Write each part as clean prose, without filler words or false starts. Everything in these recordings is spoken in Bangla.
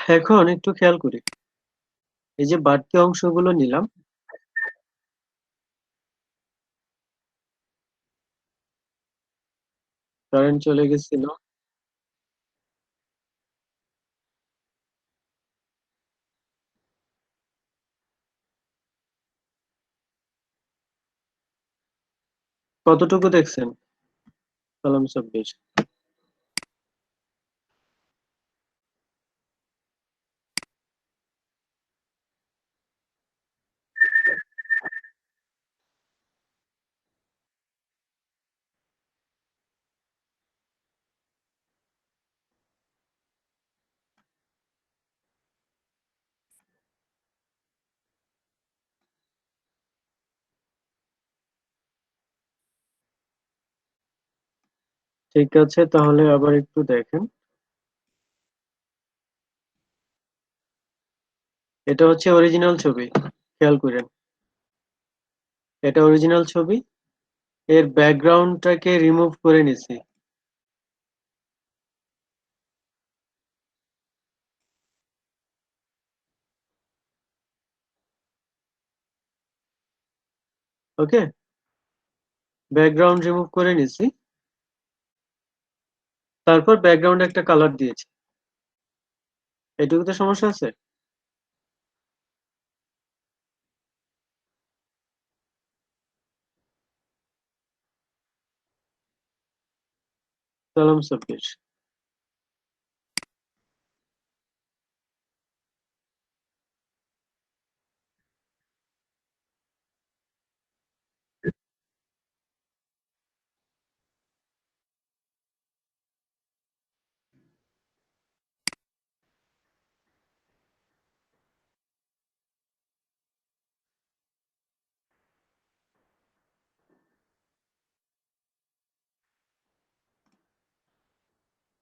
এখন একটু খেয়াল করি, এই যে বাড়তি অংশগুলো নিলাম, কারেন্ট চলে গেছিল। কতটুকু দেখছেন? কলম 24। ঠিক আছে, তাহলে আবার একটু দেখেন। এটা হচ্ছে অরিজিনাল ছবি, খেয়াল করেন। এটা অরিজিনাল ছবি, এর ব্যাকগ্রাউন্ডটাকে রিমুভ করে নিছি। ওকে, ব্যাকগ্রাউন্ড রিমুভ করে নিছি। তারপর ব্যাকগ্রাউন্ডে একটা কালার দিয়েছি। এটুকুতে সমস্যা আছে? কলম 24।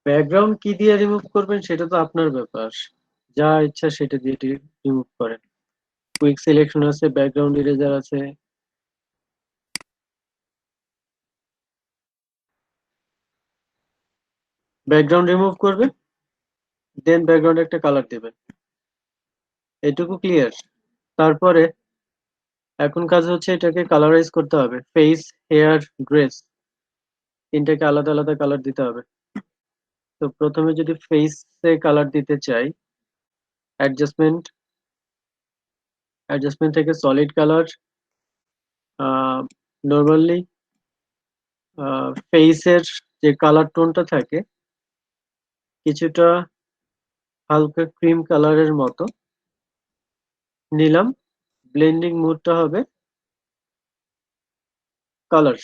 ব্যাকগ্রাউন্ড কি দিয়ে রিমুভ করবেন সেটা তো আপনার ব্যাপার, যা ইচ্ছা সেটা দিয়ে রিমুভ করেন। কুইক সিলেকশন আছে, ব্যাকগ্রাউন্ড ইরেজার আছে। ব্যাকগ্রাউন্ড রিমুভ করবেন, দেন ব্যাকগ্রাউন্ডে একটা কালার দেবেন। এটুকু ক্লিয়ার? তারপরে এখন কাজ হচ্ছে এটাকে কালারাইজ করতে হবে। ফেস, হেয়ার, ড্রেস, তিনটাকে আলাদা আলাদা কালার দিতে হবে। তো প্রথমে যদি ফেসে কালার দিতে চাই, অ্যাডজাস্টমেন্ট, অ্যাডজাস্টমেন্ট থেকে সলিড কালার। নর্মালি ফেসের যে কালার টোনটা থাকে কিছুটা হালকা ক্রিম কালারের মতো নিলাম। ব্লেন্ডিং মোডটা হবে কালার।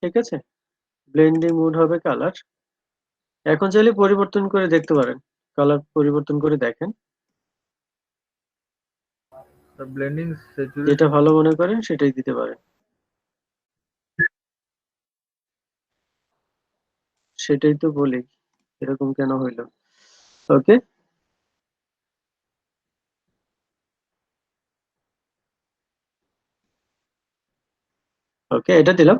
ঠিক আছে, ব্লেন্ডিং মোড হবে কালার। এখন চাইলে পরিবর্তন করে দেখতে পারেন, কালার পরিবর্তন করে দেখেন, ব্লেন্ডিং যেটা স্যাচুরেশন। ভালো মনে করেন সেটাই দিতে পারেন। সেটাই তো বলি, এরকম কেন হইলো। ওকে, ওকে, এটা দিলাম।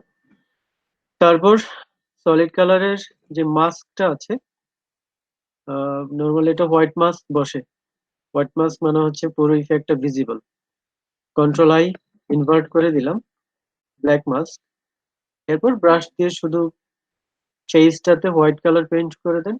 তারপর সলিড কালারের যে মাস্কটা আছে, নর্মালি এটা হোয়াইট মাস্ক বসে। হোয়াইট মাস্ক মানে হচ্ছে পুরো ইফেক্টটা ভিজিবল। কন্ট্রোল আই, ইনভার্ট করে দিলাম, ব্ল্যাক মাস্ক। এরপর ব্রাশ দিয়ে শুধু ফেসটাতে হোয়াইট কালার পেইন্ট করে দেন।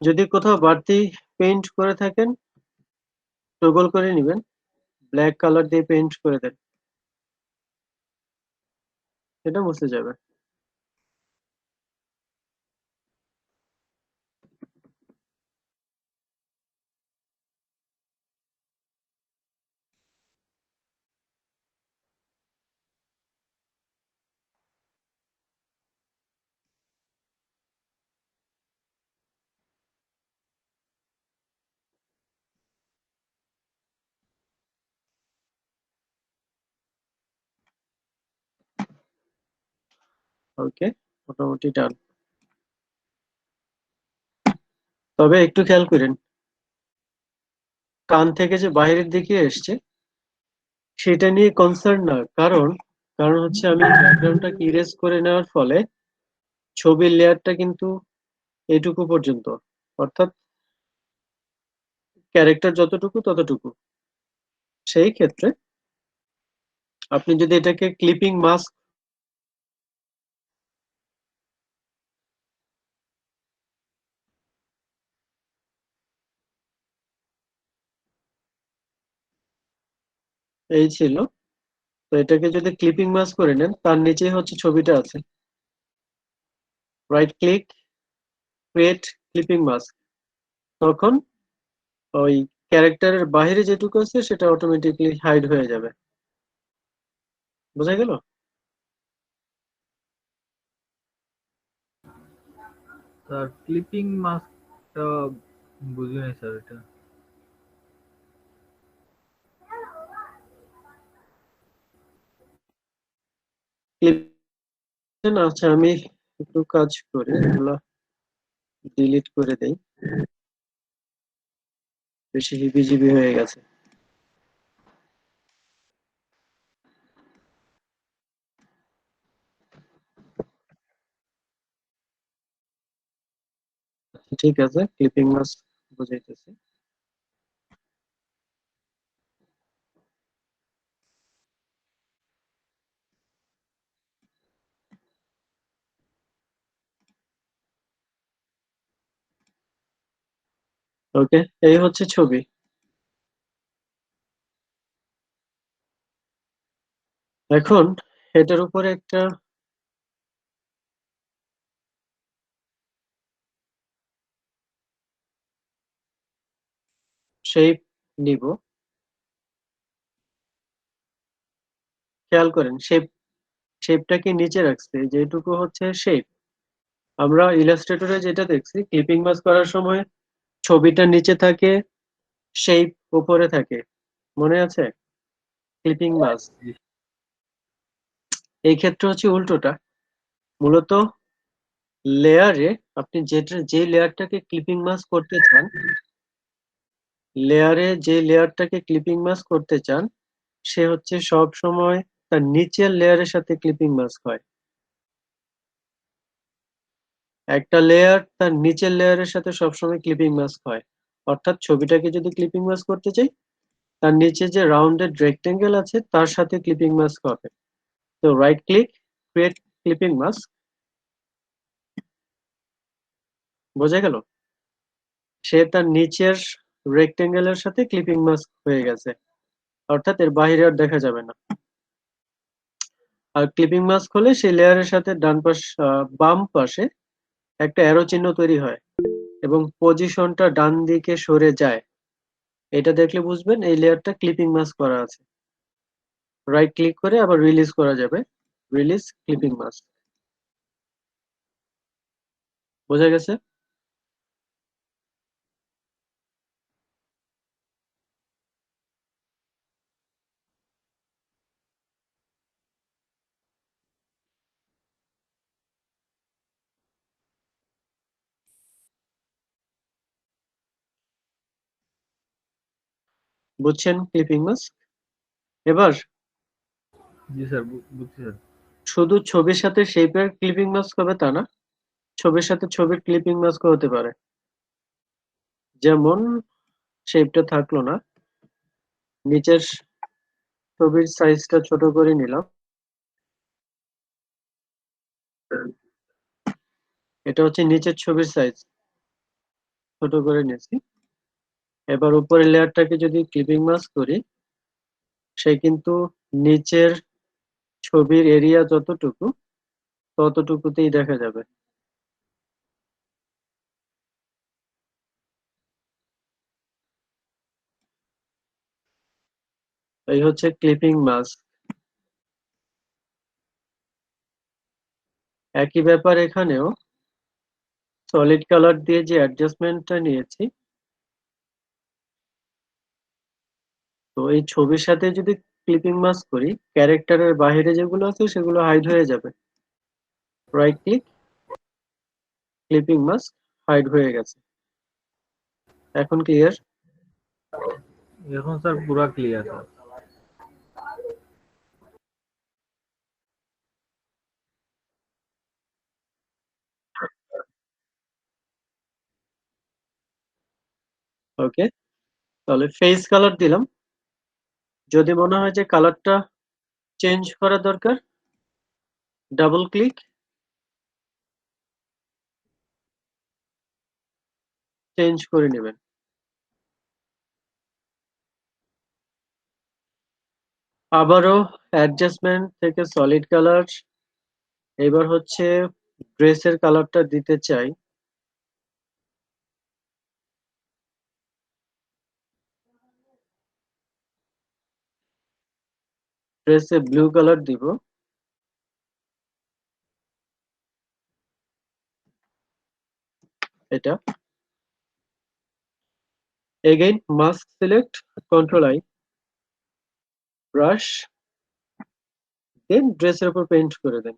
যদি কোথাও বাড়তি পেইন্ট করে থাকেন, টগল করে নিবেন, ব্ল্যাক কালার দিয়ে পেইন্ট করে দেন, এটা মুছে যাবে। ওকে, মোটামুটি ডান। তবে একটু খেয়াল করেন, কান থেকে যে বাইরের দিকে এসছে সেটা নিয়ে কনসার্ন না, কারণ কারণ হচ্ছে আমি ব্যাকগ্রাউন্ডটাকে ইরেজ করে নেওয়ার ফলে ছবির লেয়ারটা কিন্তু এটুকু পর্যন্ত, অর্থাৎ ক্যারেক্টার যতটুকু ততটুকু। সেই ক্ষেত্রে আপনি যদি এটাকে ক্লিপিং মাস্ক, এই ছিল, তো এটাকে যদি ক্লিপিং মাস্ক করে নেন, তার নিচেই হচ্ছে ছবিটা আছে, right click, create clipping mask, তখন ওই ক্যারেক্টারের বাইরে যেটুকু আছে সেটা অটোমেটিকলি হাইড হয়ে যাবে। বোঝা গেল? স্যার ক্লিপিং মাস্কটা বুঝি নাই স্যার এটা। ক্লিপ, আচ্ছা আমি একটু কাজ করে এগুলা ডিলিট করে দেই, বেশি হিবিজিবি হয়ে গেছে। ঠিক আছে, ক্লিপিং মাস্ক বুঝাইতেছি। ওকে, এই হচ্ছে ছবি। এখন এটার উপরে একটা শেপ নিব। খেয়াল করেন শেপটাকে নিচে রাখছে, যেটুকু হচ্ছে শেপ। আমরা ইলাস্ট্রেটরে যেটা দেখছি, ক্লিপিং মাস্ক করার সময় ছবিটা নিচে থাকে, শেপ উপরে থাকে, মনে আছে? ক্লিপিং মাস্ক এই ক্ষেত্রে হচ্ছে উল্টোটা। মূলত লেয়ারে আপনি যে লেয়ারটাকে ক্লিপিং মাস্ক করতে চান, লেয়ারে যে লেয়ারটাকে ক্লিপিং মাস্ক করতে চান, সে হচ্ছে সব সময় তার নিচের লেয়ারের সাথে ক্লিপিং মাস্ক হয়। একটা লেয়ার তার নিচের লেয়ারের সাথে সবসময় ক্লিপিং মাস্ক হয়। অর্থাৎ ছবিটাকে যদি ক্লিপিং মাস্ক করতে চাই, তার নিচে যে রাউন্ডেড রেক্টেঙ্গেল আছে তার সাথে ক্লিপিং মাস্ক হবে। তো right click, create clipping mask. বোঝা গেল? সে তার নিচের রেক্টেঙ্গেলের সাথে ক্লিপিং মাস্ক হয়ে গেছে, অর্থাৎ এর বাইরে আর দেখা যাবে না। আর ক্লিপিং মাস্ক হলে সেই লেয়ারের সাথে বাম পাশে একটা অ্যারো চিহ্ন তৈরি হয় এবং পজিশনটা ডান দিকে সরে যায়। এটা দেখলে বুঝবেন এই লেয়ারটা ক্লিপিং মাস্ক করা আছে। রাইট ক্লিক করে আবার রিলিজ করা যাবে, রিলিজ ক্লিপিং মাস্ক। বোঝা গেছে? বুঝছেন ক্লিপিং মাস্ক? এবার জি স্যার, বুঝছি স্যার। শুধু ছবির সাথে শেপের ক্লিপিং মাস্ক হবে তা না, ছবির সাথে ছবির ক্লিপিং মাস্কও হতে পারে। যেমন শেপটা থাকলো না, নিচের ছবির সাইজটা ছোট করে নিলাম, এটা হচ্ছে নিচের ছবির সাইজ, ছোট করে নিয়েছি। এবার উপরের লেয়ারটাকে যদি ক্লিপিং মাস্ক করি, সে কিন্তু নিচের ছবির এরিয়া যতটুকু ততটুকুতেই দেখা যাবে। এই হচ্ছে ক্লিপিং মাস্ক। একই ব্যাপার এখানেও, সলিড কালার দিয়ে যে অ্যাডজাস্টমেন্টটা নিয়েছি, তো এই ছবির সাথে যদি ক্লিপিং মাস্ক করি, ক্যারেক্টারের বাইরে যেগুলো আছে সেগুলো হাইড হয়ে যাবে। Right click, clipping mask hide হয়ে গেছে। এখন ক্লিয়ার? এখন স্যার পুরা ক্লিয়ার স্যার। ওকে, তাহলে ফেস কালার দিলাম। যদি মনে হয় যে কালারটা চেঞ্জ করা দরকার, ডাবল ক্লিক, চেঞ্জ করে নেবেন। আবারও অ্যাডজাস্টমেন্ট থেকে সলিড কালার, এবার হচ্ছে ড্রেসের কালারটা দিতে চাই। ড্রেসে ব্লু কালার দিব। এটা again mask select, control I, brush, then ড্রেসের উপর পেইন্ট করে দেন।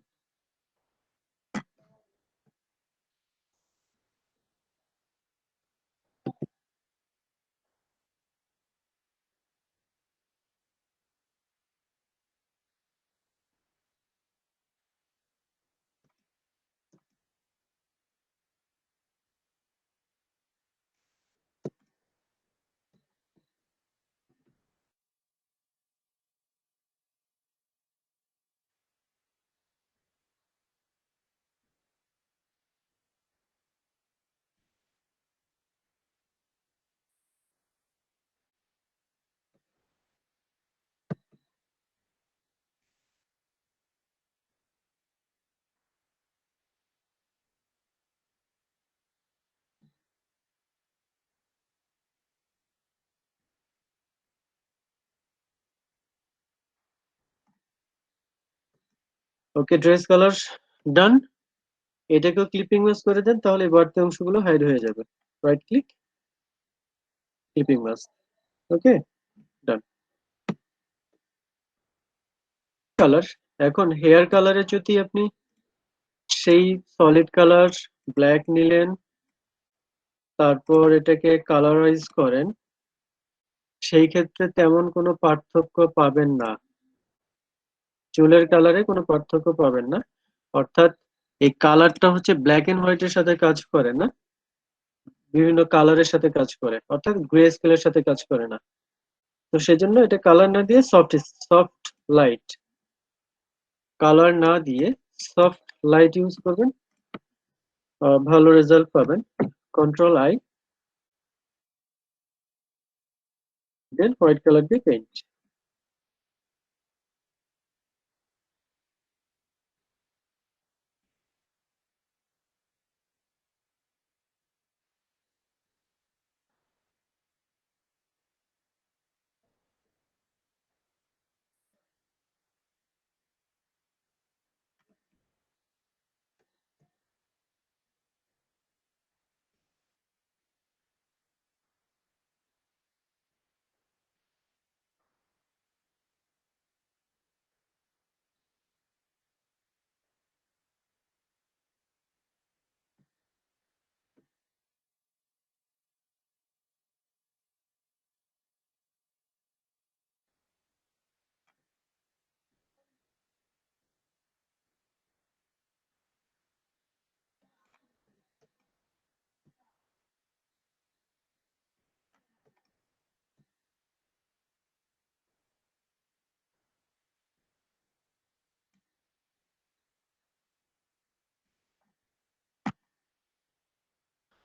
ওকে, ড্রেস কালার ডান। এটাকেও ক্লিপিং মাস্ক করে দেন, তাহলে এই বাড়তি অংশগুলো হাইড হয়ে যাবে। Right click, clipping mask. Okay, done. Colour, এখন হেয়ার কালারে যদি আপনি সেই সলিড কালার ব্ল্যাক নিলেন, তারপর এটাকে কালারাইজ করেন, সেই ক্ষেত্রে তেমন কোনো পার্থক্য পাবেন না। চুলের কালারে কোনো পার্থক্য পাবেন না। অর্থাৎ এই কালারটা হচ্ছে ব্ল্যাক এন্ড হোয়াইটের সাথে কাজ করে না, বিভিন্ন কালারের সাথে কাজ করে, অর্থাৎ গ্রে স্কেলের সাথে কাজ করে না। তো সেজন্য এটা কালার না দিয়ে সফট লাইট, কালার না দিয়ে সফট লাইট ইউজ করবেন, ভালো রেজাল্ট পাবেন। Control I, then white colour দিয়ে paint.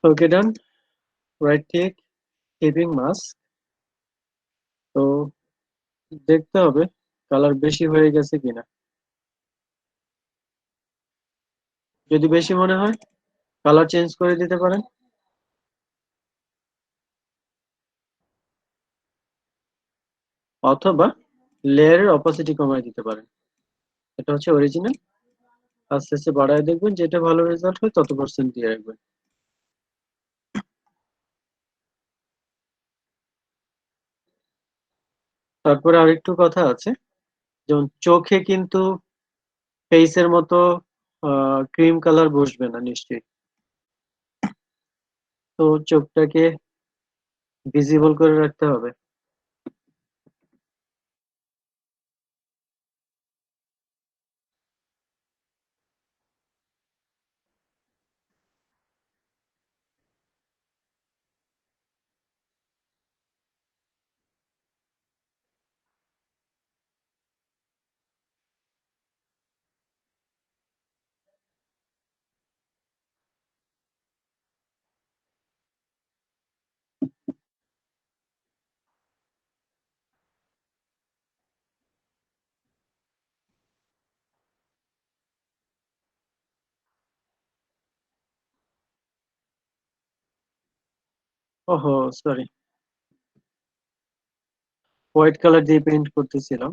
Okay, done. Right click, clipping mask. তো দেখতে হবে কালার বেশি হয়ে গেছে কিনা। যদি বেশি মনে হয় কালার চেঞ্জ করে দিতে পারেন, অথবা লেয়ারের অপাসিটি কমায় দিতে পারেন। এটা হচ্ছে অরিজিনাল। আস্তে আস্তে বাড়ায় দেখবেন, যেটা ভালো রেজাল্ট হয় তত পার্সেন্ট দিয়ে রাখবেন। তারপরে আরেকটু কথা আছে, যেমন চোখে কিন্তু ফেসের মতো ক্রিম কালার বসবে না নিশ্চয়ই। তো চোখটাকে ভিজিবল করে রাখতে হবে। ওহো, সরি, হোয়াইট কালার দিয়ে পেইন্ট করতেছিলাম।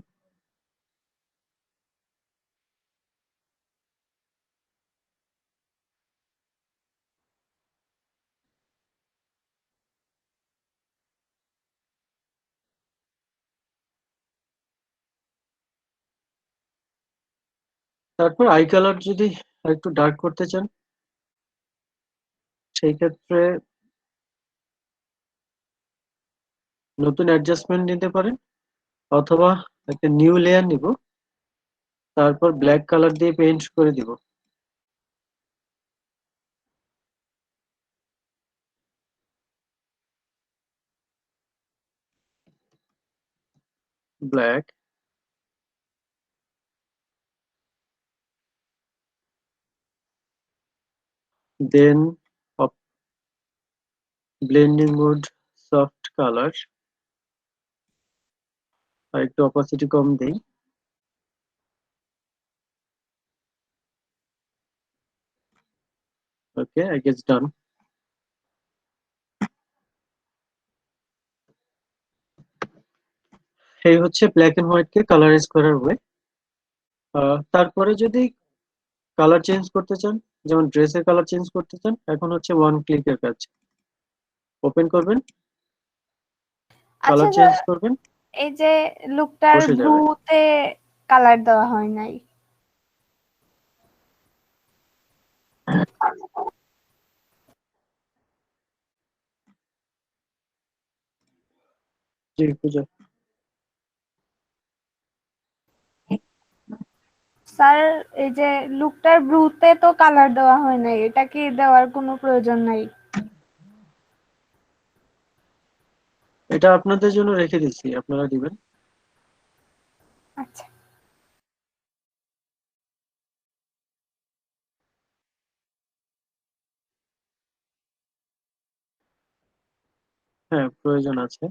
তারপর আই কালার যদি একটু ডার্ক করতে চান, সেই ক্ষেত্রে নতুন অ্যাডজাস্টমেন্ট নিতে পারেন, অথবা একটা নিউ লেয়ার নিব, তারপর ব্ল্যাক কালার দিয়ে পেইন্ট করে দিব। Black, then blending mode soft colour, আর একটু অপাসিটি কম দেই। Okay, I guess done. এই হচ্ছে ব্ল্যাক এন্ড হোয়াইট কে কালারাইজ করার ওয়ে। তারপরে যদি কালার চেঞ্জ করতে চান, যেমন ড্রেসের কালার চেঞ্জ করতে চান, এখন হচ্ছে ওয়ান ক্লিকের কাজ। ওপেন করবেন, আচ্ছা কালার চেঞ্জ স্যার, করবেন, এই যে লুকটার বসে যাবে। ব্লুতে কালার দেওয়া হয় নাই। জি পূজা। স্যার, এই যে লুকটার ব্লুতে তো কালার দেওয়া হয় নাই, এটা কি দেওয়ার কোনো প্রয়োজন নাই? এটা আপনাদের জন্য রেখে দিচ্ছি, আপনারা দিবেন। আচ্ছা। হ্যাঁ, প্রয়োজন আছে।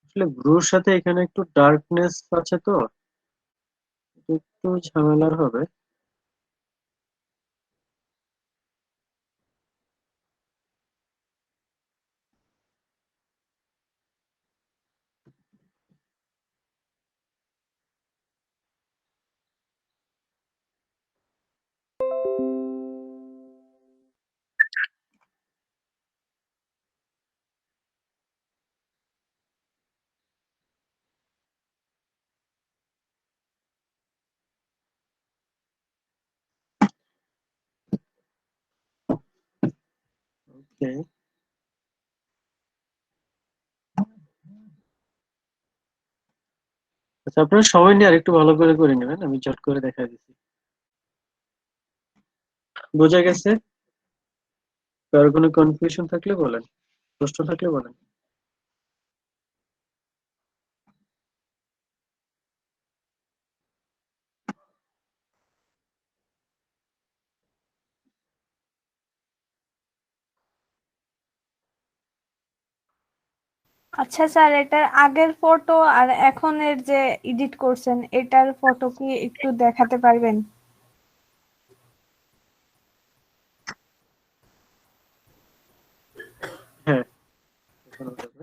আসলে ব্লুর সাথে এখানে একটু ডার্কনেস আছে, তো একটু ঝামেলার হবে। ওকে, আচ্ছা, আপনারা সময় নিয়ে আরেকটু ভালো করে করে নেবেন, আমি চট করে দেখা দিচ্ছি। বোঝা গেছে? কারো কোনো কনফিউশন থাকলে বলেন, প্রশ্ন থাকলে বলেন। আচ্ছা স্যার, এটার আগের ফটো আর এখনের যে এডিট করছেন এটার ফটো কি একটু দেখাতে পারবেন? হ্যাঁ, দেখানো যাবে।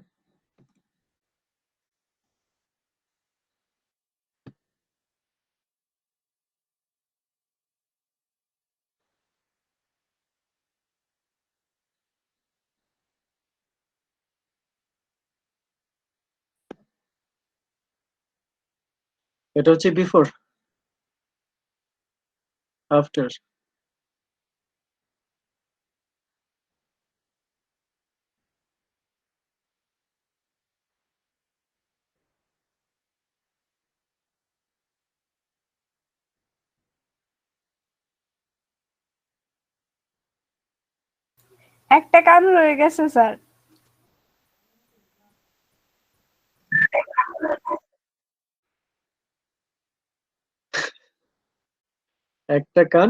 এটা হচ্ছে বিফোর, আফটার। একটা কান রয়ে গেছে স্যার। একটা কান,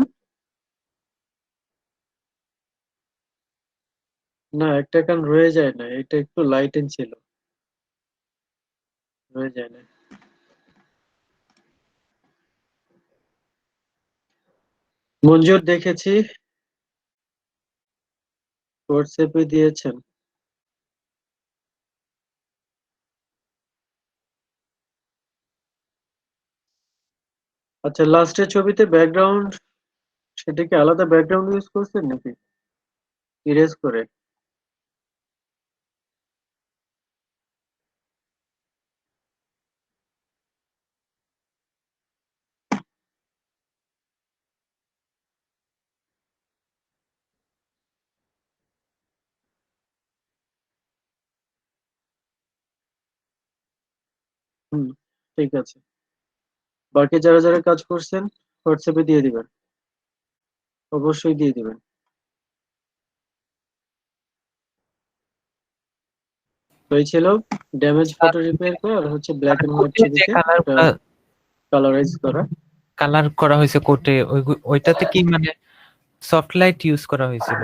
না একটা কান রয়ে যায় না, এটা একটু লাইটেন ছিল, রয়ে যায় না। মঞ্জুর দেখেছি হোয়াটসঅ্যাপে দিয়েছেন। আচ্ছা, লাস্টের ছবিতে ব্যাকগ্রাউন্ড, সেটা কি আলাদা ব্যাকগ্রাউন্ড ইউজ করছেন নাকি ইরেজ করে? হুম, ঠিক আছে। বাকি যারা যারা কাজ করছেন হোয়াটসঅ্যাপে দিয়ে দিবেন, অবশ্যই দিয়ে দিবেন। তো এই ছিল ড্যামেজ ফটো রিপেয়ার করা আর হচ্ছে ব্ল্যাক এন্ড হোয়াইট কোটে যে ছবিতে কালারগুলা কালারাইজ করা। কালার করা হয়েছে কোটে, ওইটাতে কি মানে সফট লাইট ইউজ করা হয়েছিল?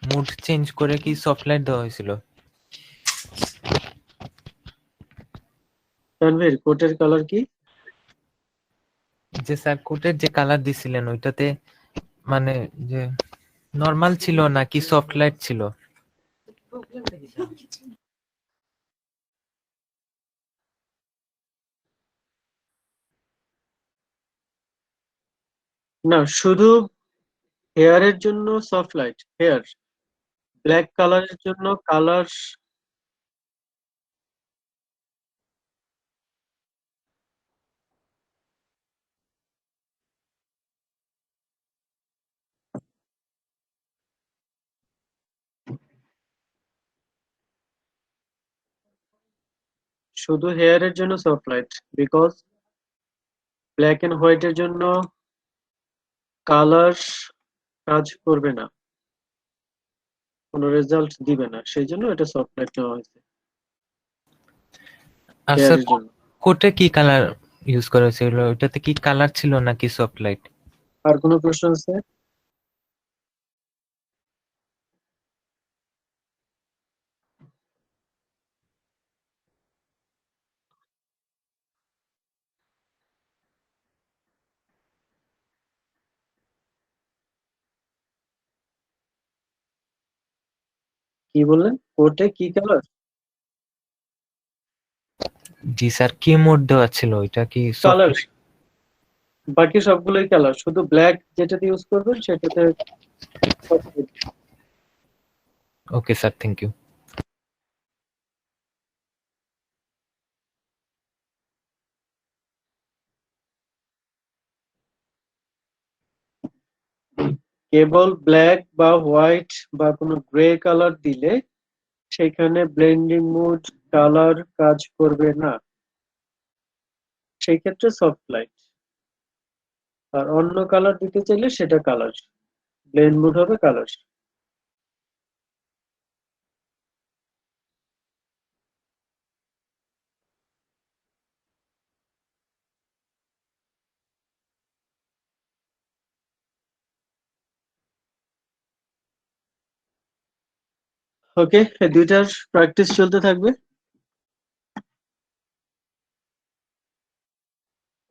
মুড চেঞ্জ করে কি সফট লাইট দেওয়া হয়েছিল? তানভীর, কোটের কালার কি? যে স্যার কোটের যে কালার দিছিলেন ওইটাতে মানে যে নরমাল ছিল নাকি সফট লাইট ছিল? না, শুধু হেয়ারের জন্য সফট লাইট হেয়ার, ব্ল্যাক কালারের জন্য কালার। শুধু হেয়ারের জন্য soft light, because black and হোয়াইটের জন্য কালার কাজ করবে না, কোনো রেজাল্ট দিবে না, সেই জন্য এটা সফট লাইট নেওয়া হয়েছে আর স্যার হেয়ারের জন্য। কোটে কি কালার ইউজ করা হয়েছিল? ওইটাতে কি কালার ছিল নাকি সফট লাইট? আর কোনো প্রশ্ন আছে? কি বললেন, কোটে কি কালার? জি স্যার, কি মোড দেওয়া ছিল? ওইটা কি সফট কালার, লাইট? বাকি সবগুলোই কালার, শুধু ব্ল্যাক যেটাতে ইউজ করবেন সেটাতে ওকে স্যার, থ্যাংক ইউ। কেবল ব্ল্যাক বা হোয়াইট বা কোনো গ্রে কালার দিলে সেখানে ব্লেন্ডিং মোড কালার কাজ করবে না, সেই ক্ষেত্রে সফট লাইট। আর অন্য কালার দিতে চাইলে সেটা কালার, ব্লেন্ড মোড হবে কালার। ওকে, এই দুইটার প্র্যাকটিস চলতে থাকবে।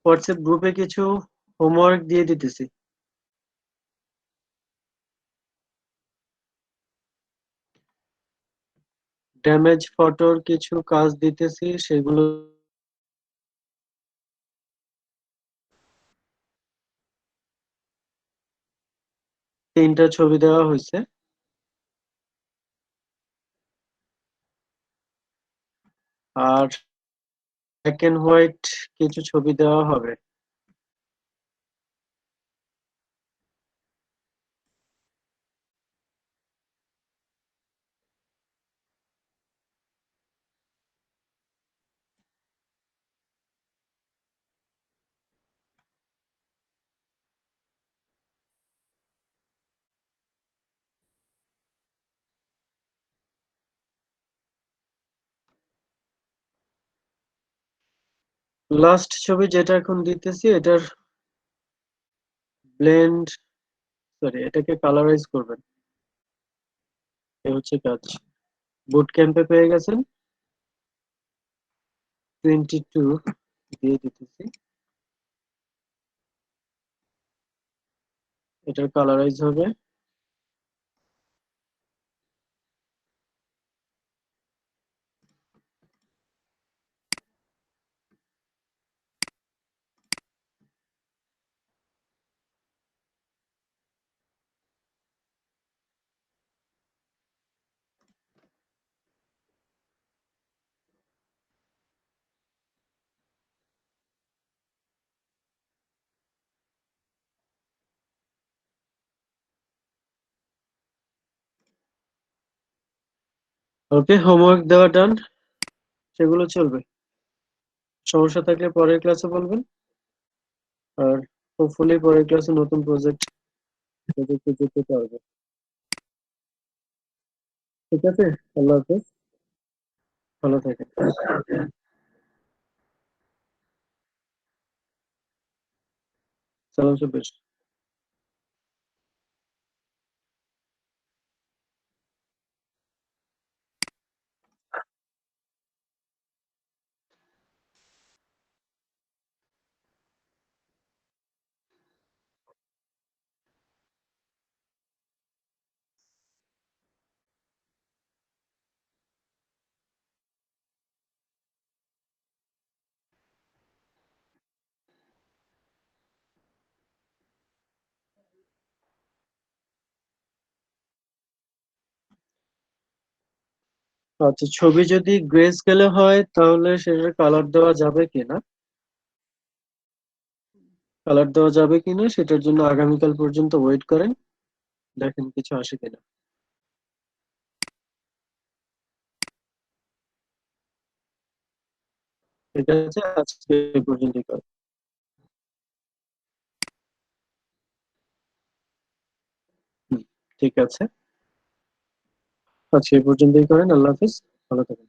হোয়াটসঅ্যাপ গ্রুপে কিছু হোমওয়ার্ক দিয়ে দিতেছি, ড্যামেজ ফটোর কিছু কাজ দিতেছি, সেগুলো 3টা ছবি দেওয়া হয়েছে। আর ব্ল্যাক এন্ড হোয়াইট কিছু ছবি দেওয়া হবে। লাস্ট ছবি যেটা এখন দিতেছি এটার ব্লেন্ড, সরি, এটাকে কালারাইজ করবেন। এ হচ্ছে কাজ। বুট ক্যাম্পে পেয়ে গেছেন, 22 দিয়ে দিতেছি। এটার কালারাইজ হবে। ওকে, হোমওয়ার্ক দেওয়া ডান, সেগুলো চলবে। সমস্যা থাকলে পরের ক্লাসে বলবেন। আর হোপফুলি পরের ক্লাসে নতুন প্রজেক্ট দিতে পারবে। ঠিক আছে, আল্লাহ হাফেজ, ভালো থাকেন। সালাম সুবেশ। আচ্ছা, ছবি যদি গ্রে স্কেলে হয় তাহলে সেটার কালার দেওয়া যাবে কিনা, সেটার জন্য আগামীকাল পর্যন্ত ওয়েট করেন, দেখেন কিছু আসে কিনা। ঠিক আছে, আজকে এই পর্যন্তই করেন। হুম, ঠিক আছে, আজকে এই পর্যন্তই করেন। আল্লাহ হাফিজ, ভালো থাকেন।